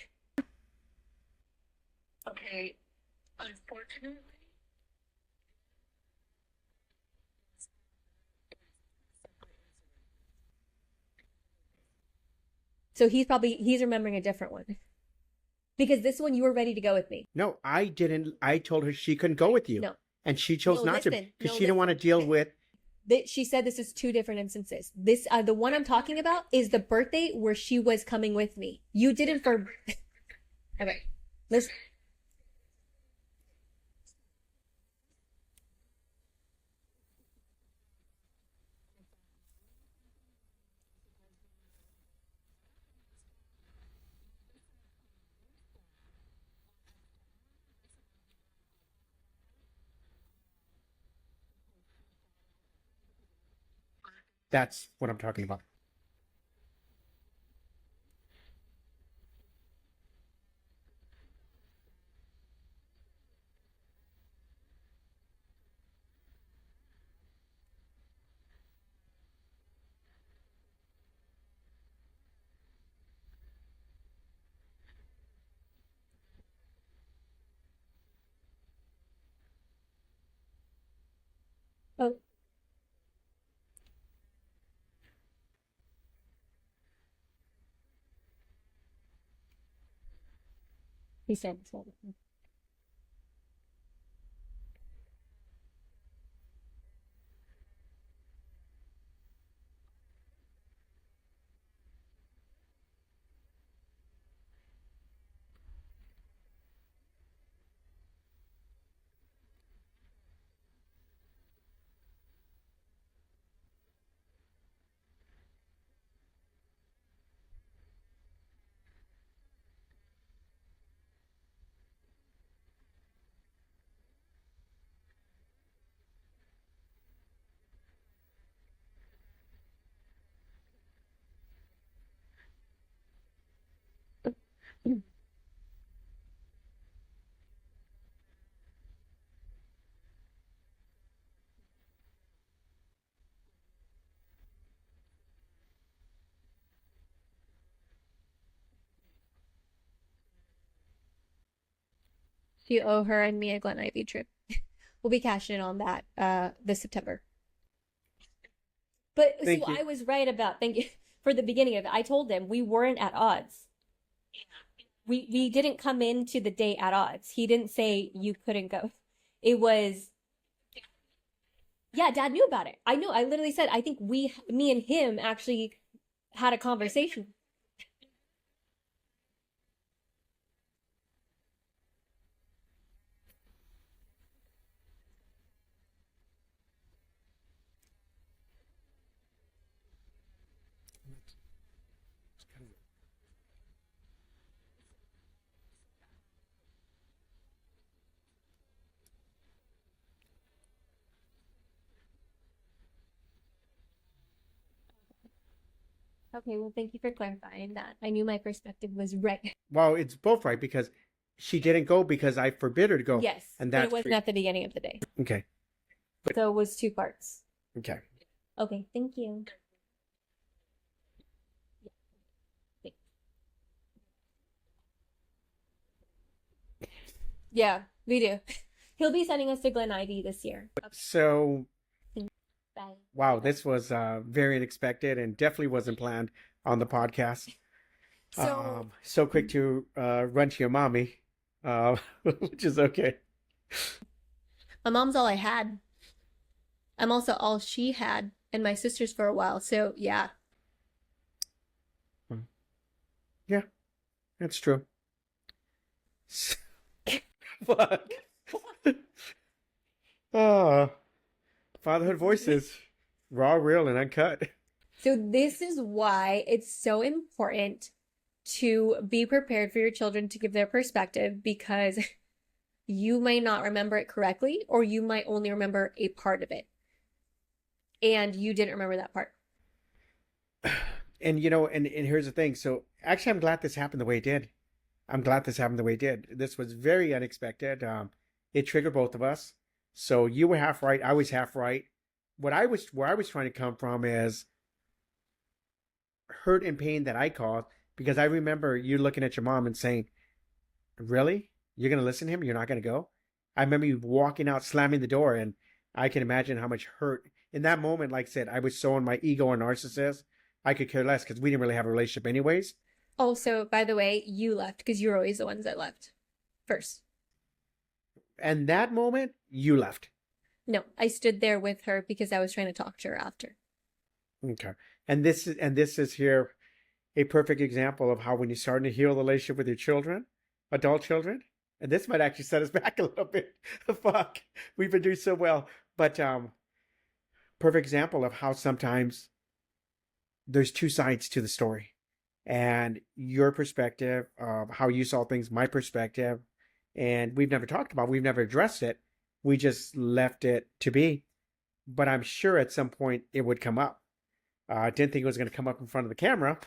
Okay, unfortunately, So he's remembering a different one. Because this one you were ready to go with me. No, I didn't. I told her she couldn't go with you. No. And she chose No, not to listen. because No, she didn't want to deal with. She said this is two different instances. This the one I'm talking about is the birthday where she was coming with me. You didn't for. Okay, listen. That's what I'm talking about. Oh, he said. You owe her and me a Glen Ivy trip. We'll be cashing in on that this September. But Thank so you. I was right about thank you for the beginning of it. I told him we weren't at odds. We didn't come into the date at odds. He didn't say you couldn't go. It was yeah, dad knew about it. I know. I literally said I think me and him actually had a conversation. Okay, well, thank you for clarifying that. I knew my perspective was right. Well, it's both right because she didn't go because I forbid her to go. Yes, And but that's it wasn't at the beginning of the day. okay. So it was two parts. Okay. Okay, thank you. Yeah, we do. He'll be sending us to Glen Ivy this year. So, Bye. wow, this was very unexpected and definitely wasn't planned on the podcast. So quick to run to your mommy, which is okay. My mom's all I had. I'm also all she had, and my sisters for a while. So yeah. Yeah, that's true. Fuck. Oh, Fatherhood Voices, raw, real, and uncut. So this is why it's so important to be prepared for your children to give their perspective, because you might not remember it correctly, or you might only remember a part of it. And you didn't remember that part. And you know, and here's the thing. So actually, I'm glad this happened the way it did. I'm glad this happened the way it did. This was very unexpected. It triggered both of us. So you were half right. I was half right. Where I was trying to come from is hurt and pain that I caused, because I remember you looking at your mom and saying, "Really? You're gonna listen to him? You're not gonna go?" I remember you walking out, slamming the door, and I can imagine how much hurt in that moment. Like I said, I was so in my ego and narcissist, I could care less because we didn't really have a relationship anyways. Also, by the way, you left because you were always the ones that left first. And that moment, you left. No, I stood there with her because I was trying to talk to her after. Okay. And this is here a perfect example of how when you're starting to heal the relationship with your children, adult children, and this might actually set us back a little bit. Fuck. We've been doing so well. But perfect example of how sometimes there's two sides to the story. And your perspective of how you saw things, my perspective, and we've never addressed it. We just left it to be. But I'm sure at some point it would come up. I didn't think it was going to come up in front of the camera,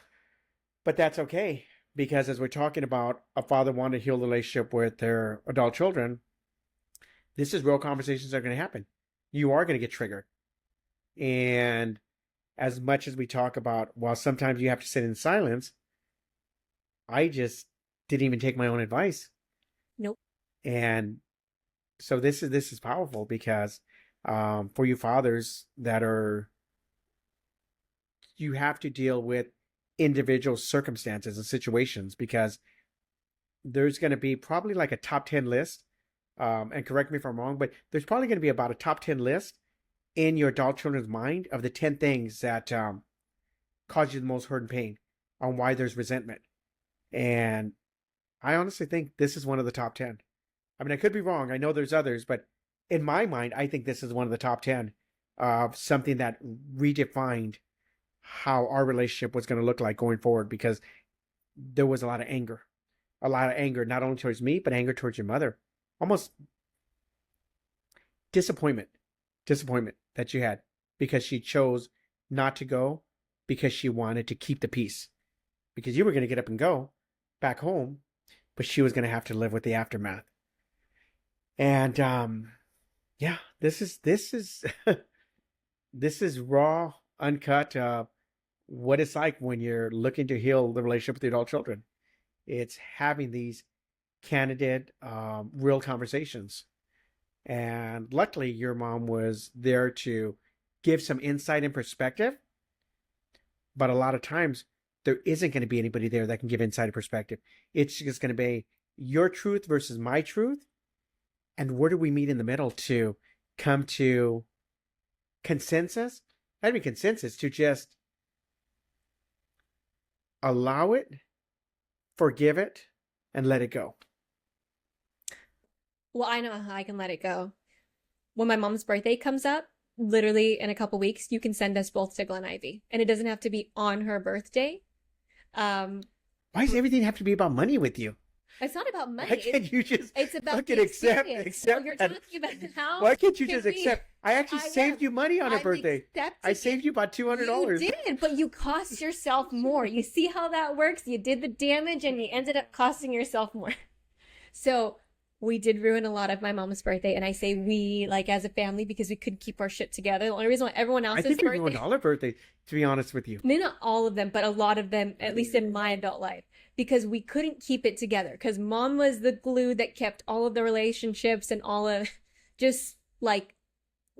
but that's okay, because as we're talking about a father wanting to heal the relationship with their adult children, this is real conversations that are going to happen. You are going to get triggered. And as much as we talk about, well, sometimes you have to sit in silence, I just didn't even take my own advice. Nope. And so this is powerful, because for you fathers that are, you have to deal with individual circumstances and situations, because there's going to be probably like a top 10 list. And correct me if I'm wrong, but there's probably going to be about a top 10 list in your adult children's mind of the 10 things that cause you the most hurt and pain, on why there's resentment. And I honestly think this is one of the top 10. I mean, I could be wrong. I know there's others, but in my mind, I think this is one of the top 10 of something that redefined how our relationship was going to look like going forward, because there was a lot of anger, not only towards me, but anger towards your mother, almost disappointment that you had, because she chose not to go, because she wanted to keep the peace, because you were going to get up and go back home, but she was going to have to live with the aftermath. And yeah, this is this is raw, uncut, what it's like when you're looking to heal the relationship with the adult children. It's having these candid, real conversations. And luckily, your mom was there to give some insight and perspective. But a lot of times, there isn't going to be anybody there that can give insight and perspective. It's just going to be your truth versus my truth. And where do we meet in the middle to come to consensus? Not even consensus, to just allow it, forgive it, and let it go. Well, I know how I can let it go. When my mom's birthday comes up, literally in a couple weeks, you can send us both to Glen Ivy. And it doesn't have to be on her birthday. Why does everything have to be about money with you? It's not about money. Why can't you just It's about fucking the accept experience. that? Well, you're talking about how. Why can't you can just we- accept? I actually saved you money on her I'm birthday. accepting I saved you about $200. You did, but you cost yourself more. You see how that works? You did the damage and you ended up costing yourself more. So we did ruin a lot of my mom's birthday. And I say we, like, as a family, because we couldn't keep our shit together. The only reason why everyone I else's think we birthday... ruined all her birthday, to be honest with you. Maybe not all of them, but a lot of them, at least in my adult life, because we couldn't keep it together. Because mom was the glue that kept all of the relationships and all of just like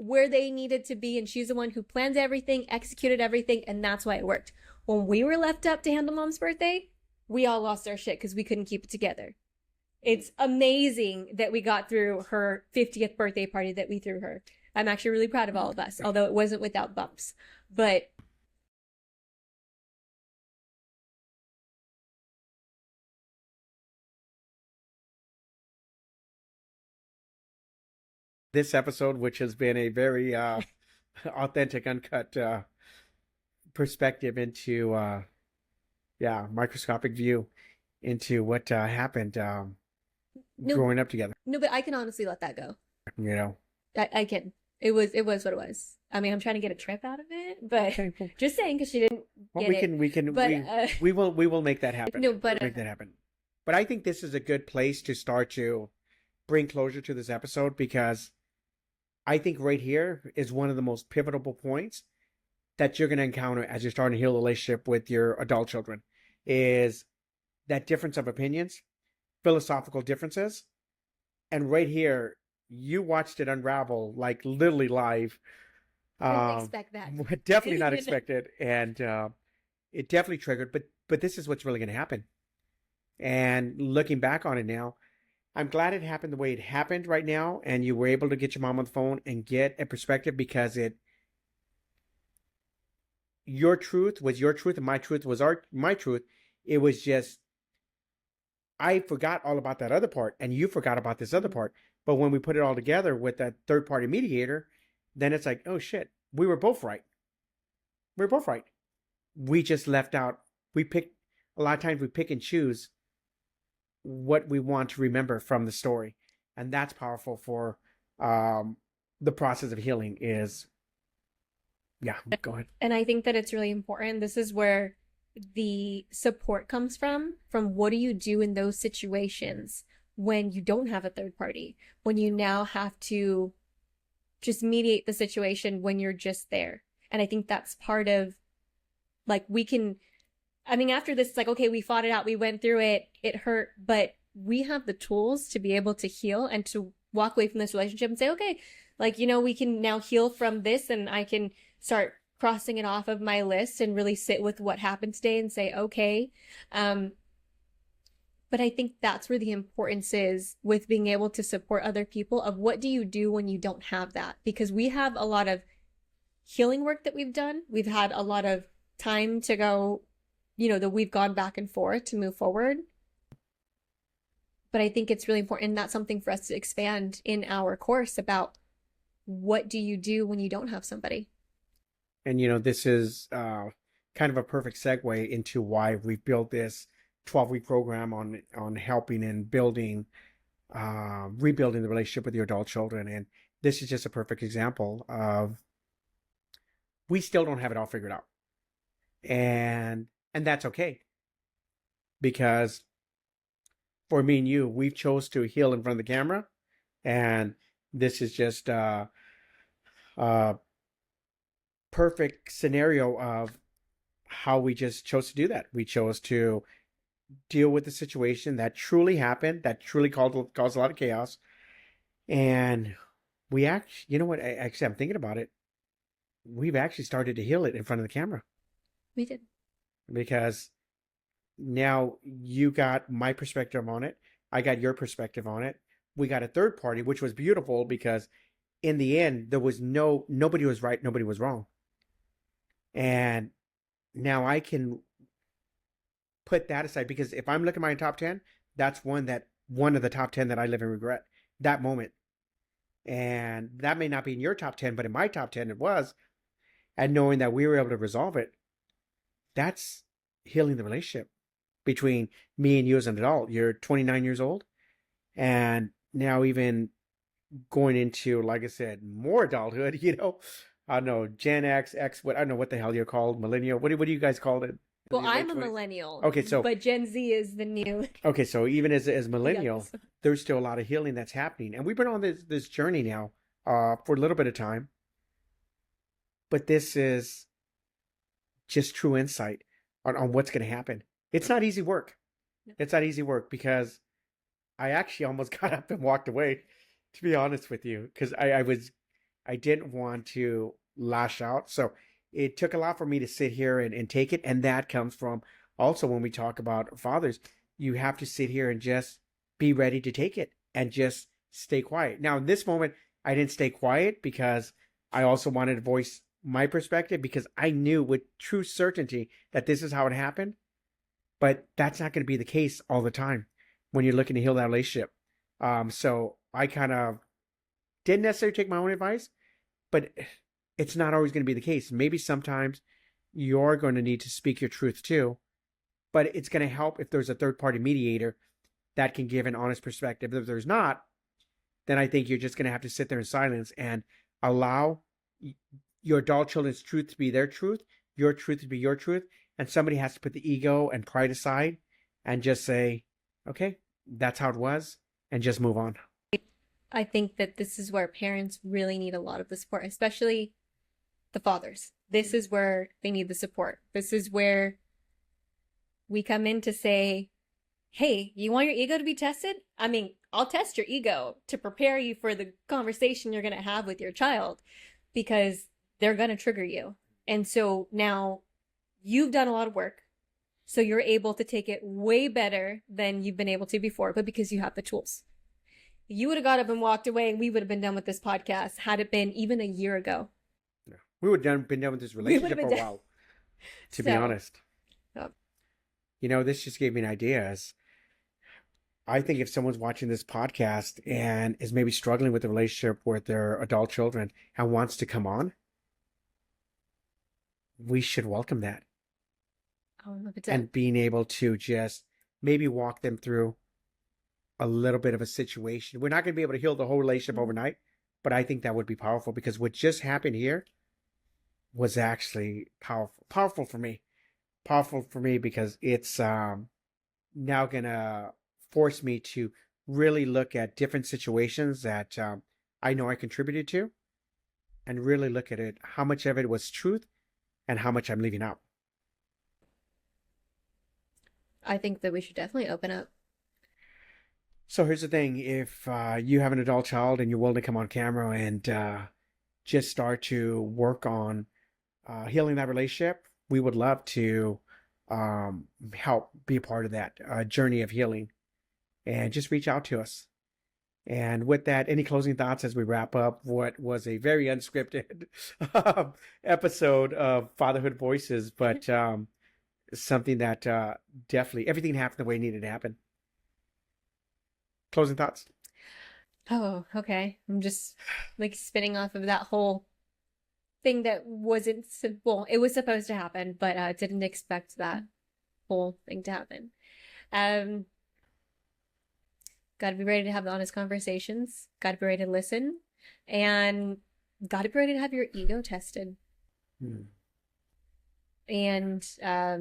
where they needed to be. And she's the one who planned everything, executed everything, and that's why it worked. When we were left up to handle mom's birthday, we all lost our shit because we couldn't keep it together. It's amazing that we got through her 50th birthday party that we threw her. I'm actually really proud of all of us, although it wasn't without bumps. But This episode, which has been a very authentic, uncut perspective into, yeah, microscopic view into what happened no, growing up together. no, but I can honestly let that go. You know, I can. It was what it was. I mean, I'm trying to get a trip out of it, but okay, well, just saying because she didn't well, get it. But we will make that happen. no, We'll but make that happen. But I think this is a good place to start to bring closure to this episode because I think right here is one of the most pivotal points that you're going to encounter as you're starting to heal a relationship with your adult children is that difference of opinions, philosophical differences. And right here, you watched it unravel like literally live. I didn't expect that. Definitely not expected. And it definitely triggered. But this is what's really going to happen. And looking back on it now, I'm glad it happened the way it happened right now. And you were able to get your mom on the phone and get a perspective because your truth was your truth and my truth was my truth. It was just I forgot all about that other part and you forgot about this other part. But when we put it all together with that third party mediator, then it's like, oh shit, we were both right. We were both right. We just left out. A lot of times we pick and choose what we want to remember from the story. And that's powerful for the process of healing is, yeah, go ahead. And I think that it's really important. This is where the support comes from what do you do in those situations when you don't have a third party, when you now have to just mediate the situation when you're just there. And I think that's part of like after this, it's like, okay, we fought it out, we went through it, it hurt, but we have the tools to be able to heal and to walk away from this relationship and say, okay, we can now heal from this and I can start crossing it off of my list and really sit with what happened today and say, okay. But I think that's where the importance is with being able to support other people of what do you do when you don't have that? Because we have a lot of healing work that we've done. We've had a lot of time to go, that we've gone back and forth to move forward. But I think it's really important. And that's something for us to expand in our course about what do you do when you don't have somebody? And, this is kind of a perfect segue into why we've built this 12-week program on helping and building, rebuilding the relationship with your adult children. And this is just a perfect example of we still don't have it all figured out. And that's okay. Because for me and you, we've chose to heal in front of the camera. And this is just perfect scenario of how we just chose to do that. We chose to deal with the situation that truly happened, that truly caused a lot of chaos. And we actually, I'm thinking about it. We've actually started to heal it in front of the camera. We did. Because now you got my perspective on it. I got your perspective on it. We got a third party, which was beautiful because in the end, there was nobody was right, nobody was wrong. And now I can put that aside because if I'm looking at my top 10, that's one of the top 10 that I live in regret, that moment. And that may not be in your top 10, but in my top 10 it was. And knowing that we were able to resolve it, that's healing the relationship between me and you as an adult. You're 29 years old. And now even going into, like I said, more adulthood, I don't know, Gen X, I don't know what the hell you're called, millennial. What do you guys call it? Well, I'm a millennial. Okay, so but Gen Z is the new. Okay, so even as millennial, Yes. there's still a lot of healing that's happening, and we've been on this journey now for a little bit of time. But this is just true insight on what's going to happen. It's not easy work. No. It's not easy work because I actually almost got up and walked away, to be honest with you, because I didn't want to lash out. So it took a lot for me to sit here and take it. And that comes from also when we talk about fathers, you have to sit here and just be ready to take it and just stay quiet. Now, in this moment, I didn't stay quiet because I also wanted to voice my perspective because I knew with true certainty that this is how it happened. But that's not going to be the case all the time when you're looking to heal that relationship. So I kind of didn't necessarily take my own advice, but it's not always going to be the case. Maybe sometimes you're going to need to speak your truth too, but it's going to help if there's a third party mediator that can give an honest perspective. If there's not, then I think you're just going to have to sit there in silence and allow your adult children's truth to be their truth, your truth to be your truth, and somebody has to put the ego and pride aside and just say, okay, that's how it was, and just move on. I think that this is where parents really need a lot of the support, especially the fathers. This is where they need the support. This is where we come in to say, hey, you want your ego to be tested? I mean, I'll test your ego to prepare you for the conversation you're going to have with your child because they're going to trigger you. And so now you've done a lot of work. So you're able to take it way better than you've been able to before, but because you have the tools. You would have got up and walked away and we would have been done with this podcast had it been even a year ago. Yeah. We would have been done with this relationship for a while, to be honest. You know, this just gave me an idea. As I think if someone's watching this podcast and is maybe struggling with the relationship with their adult children and wants to come on, we should welcome that. And being able to just maybe walk them through a little bit of a situation. We're not going to be able to heal the whole relationship overnight, but I think that would be powerful because what just happened here was actually powerful for me. Powerful for me because it's now going to force me to really look at different situations that I know I contributed to and really look at it, how much of it was truth and how much I'm leaving out. I think that we should definitely open up. So here's the thing. If you have an adult child and you're willing to come on camera and just start to work on healing that relationship, we would love to help be a part of that journey of healing. And just reach out to us. And with that, any closing thoughts as we wrap up what was a very unscripted episode of Fatherhood Voices, but something that definitely everything happened the way it needed to happen. Closing thoughts? Oh, okay. I'm just like spinning off of that whole thing that wasn't, well, it was supposed to happen, but didn't expect that whole thing to happen. Got to be ready to have the honest conversations. Got to be ready to listen. And got to be ready to have your ego tested. And I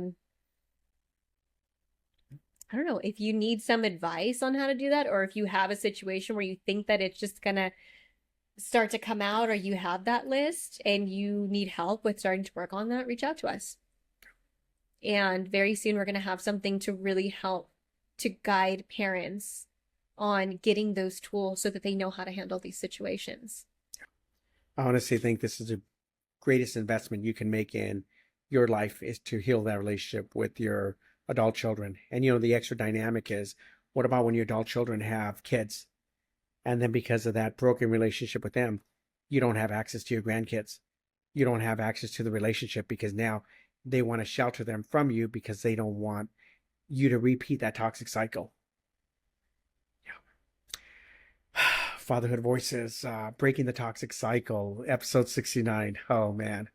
don't know if you need some advice on how to do that, or if you have a situation where you think that it's just going to start to come out, or you have that list and you need help with starting to work on that, reach out to us. And very soon we're going to have something to really help to guide parents on getting those tools so that they know how to handle these situations. I honestly think this is the greatest investment you can make in your life is to heal that relationship with your adult children. And, you know, the extra dynamic is, what about when your adult children have kids? And then because of that broken relationship with them, you don't have access to your grandkids. You don't have access to the relationship because now they want to shelter them from you because they don't want you to repeat that toxic cycle. Fatherhood Voices, Breaking the Toxic Cycle, episode 69. Oh, man.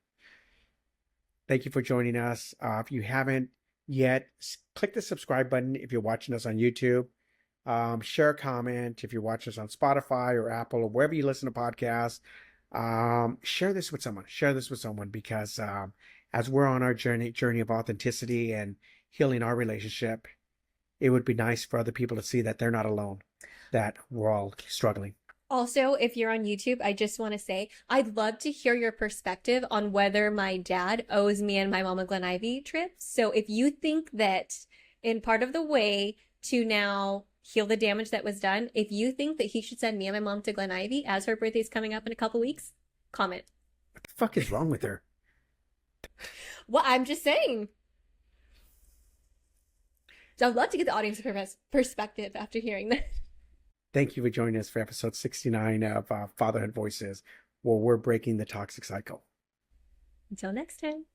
Thank you for joining us. If you haven't yet, click the subscribe button if you're watching us on YouTube. Share a comment if you're watching us on Spotify or Apple or wherever you listen to podcasts. Share this with someone. Share this with someone because as we're on our journey of authenticity and healing our relationship, it would be nice for other people to see that they're not alone, that we're all struggling. Also, if you're on YouTube, I just want to say, I'd love to hear your perspective on whether my dad owes me and my mom a Glen Ivy trip. So if you think that in part of the way to now heal the damage that was done, if you think that he should send me and my mom to Glen Ivy as her birthday's coming up in a couple weeks, comment. What the fuck is wrong with her? Well, I'm just saying. So I'd love to get the audience perspective after hearing that. Thank you for joining us for episode 69 of Fatherhood Voices, where we're breaking the toxic cycle. Until next time.